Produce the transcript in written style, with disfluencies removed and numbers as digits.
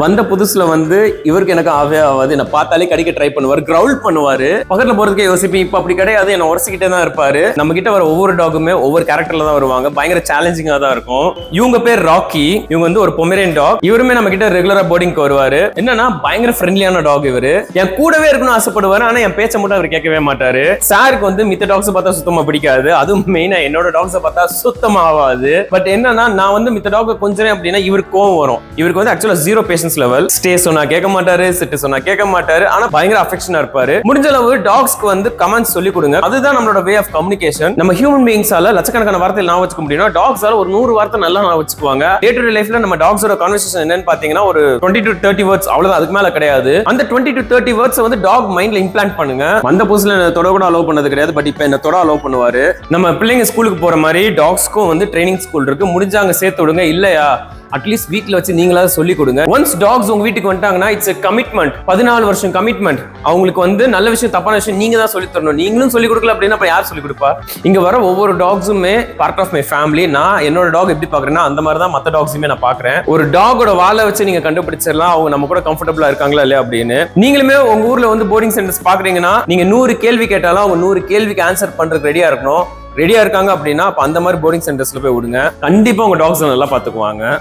வந்த புதுசுல வந்து இவருக்கு எனக்கு ஆவே ஆகாது. என்ன பார்த்தாலே கடிக்க ட்ரை பண்ணுவாரு, கிரவுல் பண்ணுவாரு. பக்கத்துல போறதுக்கே யோசிப்பேன். இப்ப அப்படி கிடையாது, என்ன உரசிக்கிட்டே தான் இருப்பாரு. நம்ம கிட்ட வர ஒவ்வொரு டாகுமே ஒவ்வொரு கேரக்டர்ல தான் வருவாங்க. பயங்கர சேலஞ்சிங்கா தான் இருக்கும். இவங்க பேர் ராக்கி. இவங்க வந்து ஒரு பொமேரியன் டாக். இவருமே நம்ம கிட்ட ரெகுலரா போர்டிங்க்கு வருவாரு. என்னன்னா பயங்கர ஃப்ரெண்ட்லியான டாக் இவரு. என் கூடவே இருக்கணும்னு ஆசைப்படுவாரு. ஆனா என் பேச்ச மட்டும் அவர் கேட்கவே மாட்டாரு. சாருக்கு வந்து மித்த டாக்ஸ் பார்த்தா சுத்தமா பிடிக்காது. அதுவும் மெயினா என்னோட டாக்ஸ் பார்த்தா சுத்தமா ஆகாது. பட் என்னன்னா நான் வந்து மித்த டாக் கொஞ்சம் அப்படின்னா இவருக்கு கோவம் வரும். இவருக்கு வந்து ஆக்சுவலா 0 பேஷன்ஸ் லெவல். ஸ்டே சொன்னா கேட்க மாட்டாரு, சிட்டு சொன்னா கேட்க மாட்டாரு. ஆனா பயங்கர அஃபெக்ஷனா இருப்பாரு. முடிஞ்ச அளவு டாக்ஸ்க்கு வந்து கமெண்ட்ஸ் சொல்லி கொடுங்க. அதுதான் நம்மளோட வே ஆஃப் கம்யூனிகேஷன். நம்ம ஹியூமன் பீயிங்ஸால லட்சக்கணக்கான வார்த்தை நான் வச்சுக்க முடியும்னா டாக்ஸால ஒரு 100 வார்த்தை நல்லா நான் வச்சுக்குவாங்க. டே டு டே லைஃப்ல நம்ம டாக்ஸோட கான்வர்சேஷன் என்னன்னு பாத்தீங்கன்னா ஒரு 20 to 30 வேர்ட்ஸ், அவ்வளவுதான், அதுக்கு மேல கிடையாது. அந்த 20 to 30 வேர்ட்ஸ் வந்து டாக் மைண்ட்ல இம்ப்ளான்ட் பண்ணுங்க. வந்த புதுசுல தொட கூட அலோவ் பண்ணது கிடையாது. பட் இப்ப என்ன தொட அலோவ் பண்ணுவாரு. நம்ம பிள்ளைங்க ஸ்கூலுக்கு போற மாதிரி டாக்ஸ்க்கும் வந்து ட்ரைனிங் ஸ்கூல் இருக்கு. முடிஞ்சாங்க சேர்த்து விடுங்க. இல்லையா அட்லீஸ்ட் வீட்ல வச்சு நீங்களாவது சொல்லி கொடுங்க. ஒன்ஸ் டாக்ஸ் உங்க வீட்டுக்கு வந்துட்டாங்கன்னா இட்ஸ் a கமிட்மெண்ட். 14 வருஷம் கமிட்மெண்ட். அவங்களுக்கு வந்து நல்ல விஷயம் தப்பான விஷயம் நீங்க தான் சொல்லி தரணும். நீங்களும் சொல்லி கொடுக்கல அப்படின்னா அப்ப யார் சொல்லி கொடுப்பா? இங்க வர ஒவ்வொரு டாக்ஸுமே பார்ட் ஆஃப் மை ஃபேமிலி. நான் என்னோட டாக் எப்படி பாக்குறேன்னா அந்த மாதிரி தான் மத்த டாக்ஸுமே நான் பாக்குறேன். ஒரு டாகோட வாலை வச்சு நீங்க கண்டுபிடிச்சிடலாம் அவங்க நம்ம கூட கம்ஃபர்டபுளா இருக்காங்களா இல்லையா அப்படின்னு. நீங்களுமே உங்க ஊர்ல வந்து போர்டிங் சென்டர்ஸ் பாக்குறீங்கன்னா நீங்க 100 கேள்வி கேட்டாலும் அவங்க 100 கேள்விக்கு ஆன்சர் பண்றதுக்கு ரெடியா இருக்கணும். ரெடியா இருக்காங்க அப்படின்னா அப்ப அந்த மாதிரி போர்டிங் சென்டர்ஸ்ல போய் விடுங்க. கண்டிப்பா உங்க டாக்ஸ் நல்லா பாத்துக்குவாங்க.